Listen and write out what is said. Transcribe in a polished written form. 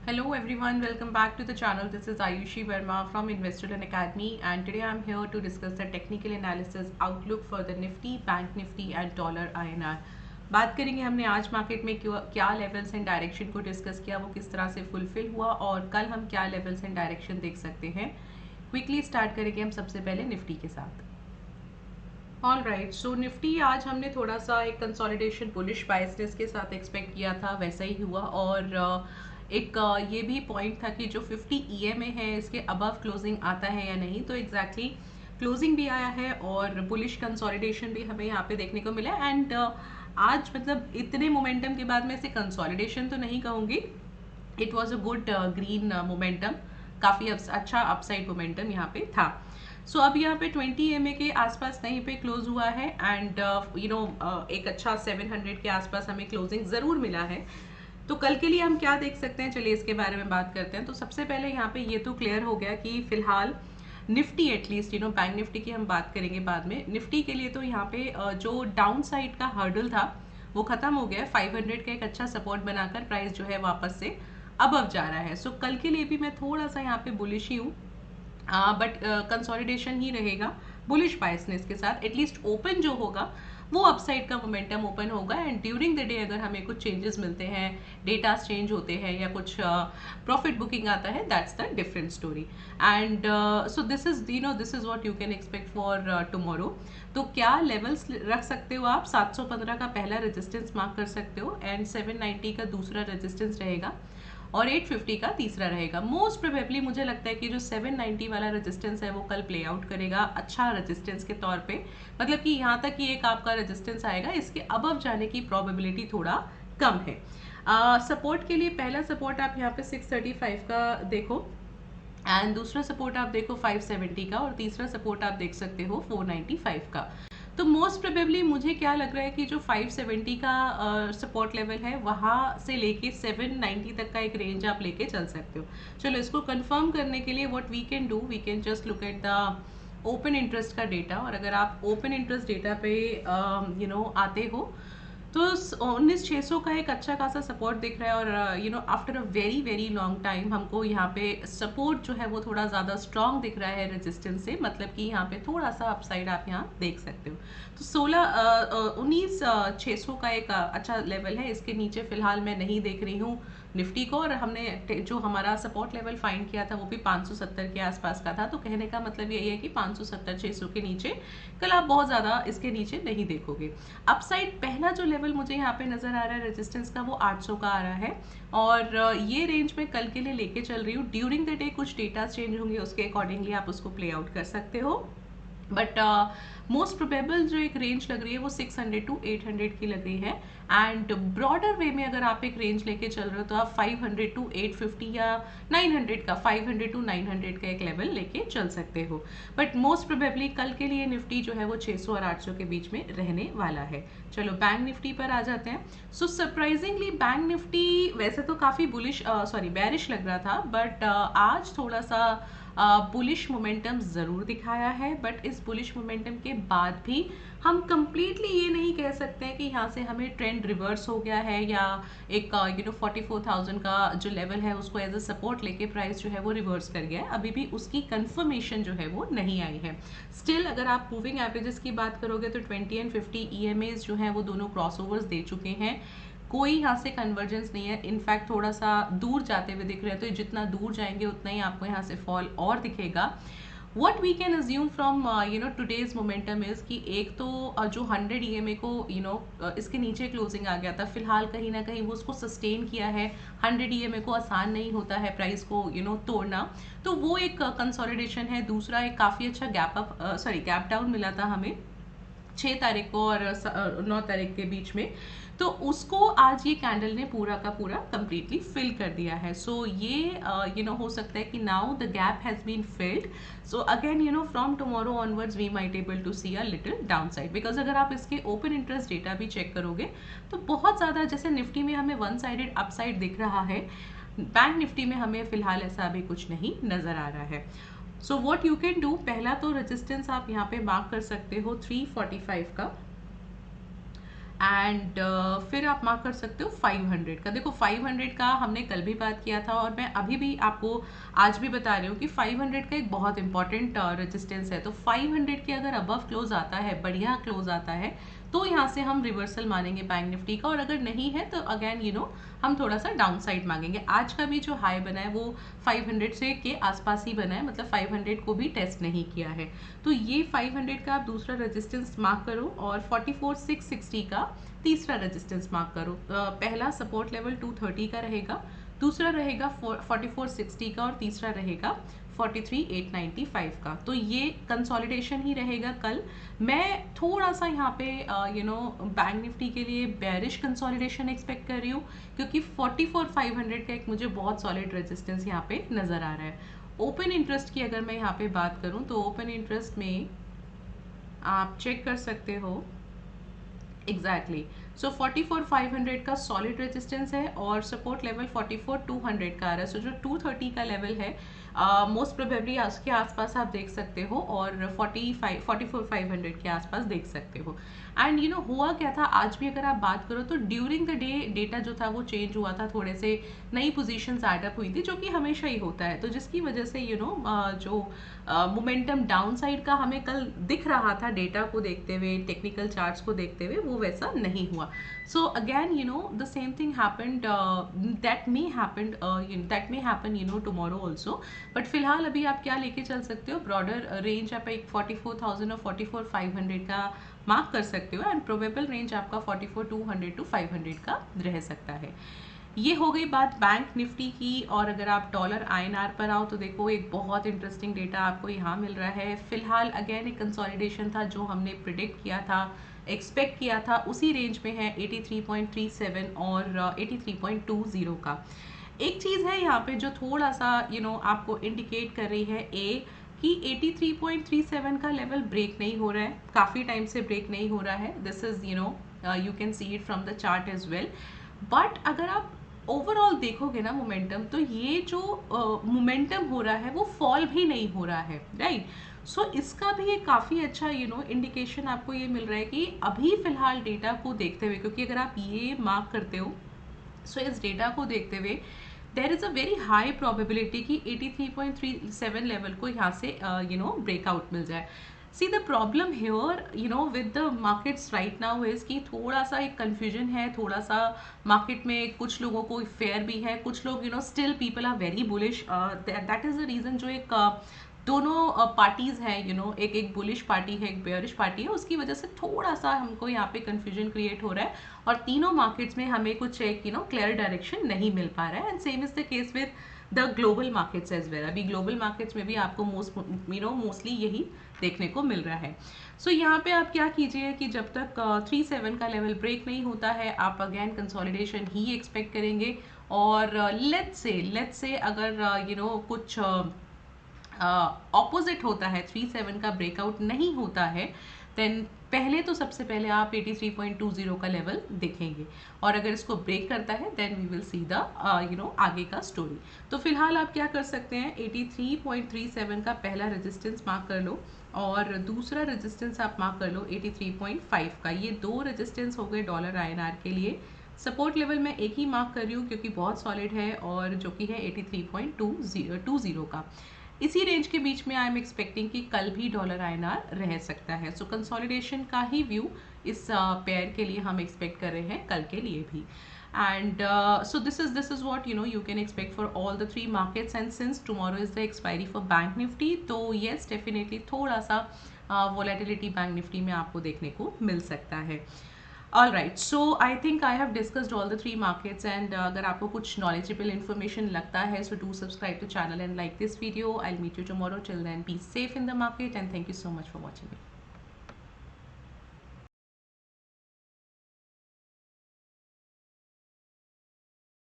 Hello everyone, welcome back to the channel. This is Ayushi Verma from Investor Learn Academy, and today I'm here to discuss the technical analysis outlook for the Nifty, Bank Nifty and Dollar INR. बात करेंगे हमने आज market में क्या levels and direction को discuss किया, वो किस तरह से फुलफिल हुआ और कल हम क्या लेवल्स एंड डायरेक्शन देख सकते हैं. क्विकली स्टार्ट करेंगे हम सबसे पहले निफ्टी के साथ. ऑल राइट, सो निफ्टी आज हमने थोड़ा सा एक कंसोलिडेशन बुलिश बायसनेस के साथ एक्सपेक्ट किया था, वैसा ही हुआ. और एक ये भी पॉइंट था कि जो 50 EMA है इसके अबव क्लोजिंग आता है या नहीं. तो एग्जैक्टली क्लोजिंग भी आया है और बुलिश कंसोलिडेशन भी हमें यहाँ पे देखने को मिला. एंड आज मतलब इतने मोमेंटम के बाद मैं इसे कंसोलिडेशन तो नहीं कहूँगी, it was a good green momentum, काफ़ी अच्छा अपसाइड मोमेंटम यहाँ पे था. सो अब यहाँ पे 20 EMA के आसपास कहीं पे क्लोज हुआ है एंड एक अच्छा 700 के आसपास हमें क्लोजिंग ज़रूर मिला है. तो कल के लिए हम क्या देख सकते हैं, चलिए इसके बारे में बात करते हैं. तो सबसे पहले यहाँ पे ये तो क्लियर हो गया कि फिलहाल निफ्टी एटलीस्ट बैंक निफ्टी की हम बात करेंगे बाद में. निफ्टी के लिए तो यहाँ पे जो डाउन साइड का हर्डल था वो खत्म हो गया. 500 का एक अच्छा सपोर्ट बनाकर प्राइस जो है वापस से अबव जा रहा है. सो कल के लिए भी मैं थोड़ा सा यहाँ पे बुलिश ही हूँ, बट कंसोलिडेशन ही रहेगा बुलिश बायसनेस के साथ. एटलीस्ट ओपन जो होगा वो अपसाइड का मोमेंटम ओपन होगा एंड ड्यूरिंग द डे अगर हमें कुछ चेंजेस मिलते हैं, डेटास चेंज होते हैं या कुछ प्रॉफिट बुकिंग आता है, that's the different story. And so this is what you can expect for tomorrow. तो क्या लेवल्स रख सकते हो आप? 715 का पहला रेजिस्टेंस मार्क कर सकते हो एंड 790 का दूसरा रेजिस्टेंस रहेगा और 850 का तीसरा रहेगा. मोस्ट प्रोबेबली मुझे लगता है कि जो 790 वाला रेजिस्टेंस है वो कल प्ले आउट करेगा अच्छा रेजिस्टेंस के तौर पे. मतलब कि यहाँ तक कि एक आपका रेजिस्टेंस आएगा, इसके अबव जाने की प्रोबेबिलिटी थोड़ा कम है. सपोर्ट के लिए पहला सपोर्ट आप यहाँ पे 635 का देखो एंड दूसरा सपोर्ट आप देखो 570 का और तीसरा सपोर्ट आप देख सकते हो 495 का. तो मोस्ट प्रोबेबली मुझे क्या लग रहा है कि जो 570 का सपोर्ट लेवल है वहाँ से लेके 790 तक का एक रेंज आप लेके चल सकते हो. चलो इसको कंफर्म करने के लिए what we can do, we can just look at the open interest का डेटा. और अगर आप ओपन इंटरेस्ट डेटा पे आते हो तो 19,600 का एक अच्छा खासा सपोर्ट दिख रहा है. और after a very very long time हमको यहाँ पे सपोर्ट जो है वो थोड़ा ज़्यादा स्ट्रॉन्ग दिख रहा है रेजिस्टेंस से. मतलब कि यहाँ पे थोड़ा सा अपसाइड आप यहाँ देख सकते हो. तो 19,600 का एक अच्छा लेवल है, इसके नीचे फिलहाल मैं नहीं देख रही हूँ निफ्टी को. और हमने जो हमारा सपोर्ट लेवल फाइंड किया था वो भी 570 के आसपास का था. तो कहने का मतलब यही है कि 570-600 के नीचे कल आप बहुत ज़्यादा इसके नीचे नहीं देखोगे. अपसाइड पहला जो लेवल मुझे यहाँ पे नज़र आ रहा है रेजिस्टेंस का वो 800 का आ रहा है और ये रेंज में कल के लिए लेके चल रही हूँ. ड्यूरिंग द डे कुछ डेटा चेंज होंगे, उसके अकॉर्डिंगली आप उसको प्ले आउट कर सकते हो. बट मोस्ट प्रोबेबल जो एक रेंज लग रही है वो 600 to 800 की लग रही है. एंड ब्रॉडर वे में अगर आप एक रेंज लेके चल रहे हो तो आप 500 to 850 या 900 का 500 to 900 का एक लेवल लेके चल सकते हो. बट मोस्ट प्रोबेबली कल के लिए निफ्टी जो है वो 600 और 800 के बीच में रहने वाला है. चलो बैंक निफ्टी पर आ जाते हैं. सो सरप्राइजिंगली बैंक निफ्टी वैसे तो काफ़ी बैरिश लग रहा था, बट आज थोड़ा सा बुलिश मोमेंटम ज़रूर दिखाया है. बट इस बुलिश मोमेंटम के बाद भी हम कंप्लीटली ये नहीं कह सकते हैं कि यहाँ से हमें ट्रेंड रिवर्स हो गया है या एक 44,000 का जो लेवल है उसको एज अ सपोर्ट लेके प्राइस जो है वो रिवर्स कर गया है. अभी भी उसकी कंफर्मेशन जो है वो नहीं आई है. स्टिल अगर आप मूविंग एवरेजेस की बात करोगे तो 20 एंड 50 EMAs जो हैं वो दोनों क्रॉसओवर्स दे चुके हैं. कोई यहाँ से कन्वर्जेंस नहीं है, इनफैक्ट थोड़ा सा दूर जाते हुए दिख रहे हैं. तो जितना दूर जाएंगे उतना ही आपको यहाँ से फॉल और दिखेगा. What we can assume from today's momentum is कि एक तो जो 100 EMA को इसके नीचे क्लोजिंग आ गया था, फिलहाल कहीं ना कहीं वो उसको सस्टेन किया है. 100 EMA को आसान नहीं होता है प्राइस को तोड़ना, तो वो एक कंसोलिडेशन है. दूसरा एक काफ़ी अच्छा गैप डाउन मिला था हमें 6 तारीख को और 9 तारीख के बीच में, तो उसको आज ये कैंडल ने पूरा का पूरा कंप्लीटली फिल कर दिया है. सो ये हो सकता है कि now the gap has been filled. So again from tomorrow onwards we might able to see a little down side. Because अगर आप इसके ओपन इंटरेस्ट डेटा भी चेक करोगे तो बहुत ज़्यादा, जैसे निफ्टी में हमें वन साइडेड अपसाइड दिख रहा है, बैंक निफ्टी में हमें फिलहाल ऐसा अभी कुछ नहीं नज़र आ रहा है. So what you can do, पहला तो रेजिस्टेंस आप यहाँ पे मार्क कर सकते हो 345 का एंड फिर आप मार्क कर सकते हो 500 का। देखो 500 का हमने कल भी बात किया था और मैं अभी भी आपको आज भी बता रही हूँ कि 500 का एक बहुत इंपॉर्टेंट रेजिस्टेंस है। तो 500 के अगर अबव क्लोज आता है, बढ़िया क्लोज आता है, तो यहाँ से हम रिवर्सल मानेंगे बैंक निफ्टी का, और अगर नहीं है तो अगेन हम थोड़ा सा डाउन साइड मांगेंगे। आज का भी जो हाई बना है वो 500 से के आसपास ही बना है, मतलब 500 को भी टेस्ट नहीं किया है। तो ये 500 का आप दूसरा रेजिस्टेंस मार्क करो और 44,660 का तीसरा रेजिस्टेंस मार्क करो। पहला सपोर्ट लेवल 230 का रहेगा, दूसरा रहेगा 4460 का और तीसरा रहेगा 43,895 का। तो ये कंसोलिडेशन ही रहेगा कल। मैं थोड़ा सा यहाँ पे बैंक निफ्टी के लिए बेरिश कंसोलिडेशन एक्सपेक्ट कर रही हूँ, क्योंकि 44,500 का एक मुझे बहुत सॉलिड रेजिस्टेंस यहाँ पे नज़र आ रहा है। ओपन इंटरेस्ट की अगर मैं यहाँ पे बात करूँ तो ओपन इंटरेस्ट में आप चेक कर सकते हो एग्जैक्टली। सो 44,500 का सॉलिड रेजिस्टेंस है और सपोर्ट लेवल 44,200 का आ रहा है। सो जो 230 का लेवल है मोस्ट प्रोबेबली उसके आसपास आप देख सकते हो, और 44,500 के आसपास देख सकते हो। एंड हुआ क्या था, आज भी अगर आप बात करो तो ड्यूरिंग द डे डेटा जो था वो चेंज हुआ था, थोड़े से नई पोजीशंस ऐड अप हुई थी, जो कि हमेशा ही होता है। तो जिसकी वजह से जो मोमेंटम डाउन साइड का हमें कल दिख रहा था डेटा को देखते हुए, टेक्निकल चार्ट्स को देखते हुए, वो वैसा नहीं हुआ। So again the same thing happened, that may happen tomorrow also. But फिलहाल अभी आप क्या लेके चल सकते हो, ब्रॉडर रेंज आप एक 44,000 और 44,500 का मार्क कर सकते हो, एंड प्रोबेबल रेंज आपका 44,200 टू 500 का रह सकता है। ये हो गई बात बैंक निफ्टी की। और अगर आप डॉलर INR पर आओ तो देखो एक बहुत इंटरेस्टिंग डेटा आपको यहाँ मिल रहा है। फिलहाल अगेन एक कंसोलिडेशन था, जो हमने प्रिडिक्ट किया था, एक्सपेक्ट किया था, उसी रेंज में है 83.37 और 83.20 का। एक चीज़ है यहाँ पे जो थोड़ा सा आपको इंडिकेट कर रही है कि 83.37 का लेवल ब्रेक नहीं हो रहा है, काफ़ी टाइम से ब्रेक नहीं हो रहा है। This is you can see it from the chart as well. But अगर आप ओवरऑल देखोगे ना मोमेंटम, तो ये जो मोमेंटम हो रहा है वो फॉल भी नहीं हो रहा है, राइट। सो इसका भी एक काफ़ी अच्छा इंडिकेशन आपको ये मिल रहा है कि अभी फिलहाल डेटा को देखते हुए, क्योंकि अगर आप ये मार्क करते हो, सो इस डेटा को देखते हुए there is a very high probability कि 83.37 लेवल को यहाँ से ब्रेकआउट मिल जाए। See the problem here with the markets right now is कि थोड़ा सा एक कन्फ्यूजन है, थोड़ा सा मार्केट में कुछ लोगों को फेयर भी है, कुछ लोग still people are very bullish. That is the reason जो एक दोनों पार्टीज हैं, एक बुलिश पार्टी है, एक बेयरिश पार्टी है, उसकी वजह से थोड़ा सा हमको यहाँ पे कंफ्यूजन क्रिएट हो रहा है, और तीनों मार्केट्स में हमें कुछ एक क्लियर डायरेक्शन नहीं मिल पा रहा है। And same is the case with the global markets as well. अभी ग्लोबल मार्केट्स में भी आपको मोस्टली यही देखने को मिल रहा है। सो यहाँ पे आप क्या कीजिए कि जब तक 37 का लेवल ब्रेक नहीं होता है, आप अगेन कंसोलिडेशन ही एक्सपेक्ट करेंगे। और लेट्स से अगर कुछ ऑपोजिट होता है, 37 का ब्रेकआउट नहीं होता है, देन पहले तो सबसे पहले आप 83.20 का लेवल देखेंगे, और अगर इसको ब्रेक करता है then we will see the आगे का स्टोरी। तो फिलहाल आप क्या कर सकते हैं, 83.37 का पहला रेजिस्टेंस मार्क कर लो, और दूसरा रेजिस्टेंस आप मार्क कर लो 83.5 का। ये दो रेजिस्टेंस हो गए डॉलर INR के लिए। सपोर्ट लेवल मैं एक ही मार्क कर रही हूँ क्योंकि बहुत सॉलिड है, और जो कि है 83.20 का। इसी रेंज के बीच में आई एम एक्सपेक्टिंग कि कल भी डॉलर INR रह सकता है। सो कंसोलिडेशन का ही व्यू इस पेयर के लिए हम एक्सपेक्ट कर रहे हैं कल के लिए भी। And so this is what you can expect for all the three markets, and since tomorrow is the expiry for bank nifty, तो yes definitely थोड़ा सा volatility bank nifty में आपको देखने को मिल सकता है। All right, so I think I have discussed all the three markets, and अगर आपको कुछ knowledgeable information लगता है, so do subscribe to channel and like this video. I'll meet you tomorrow. Till then, be safe in the market, and thank you so much for watching it.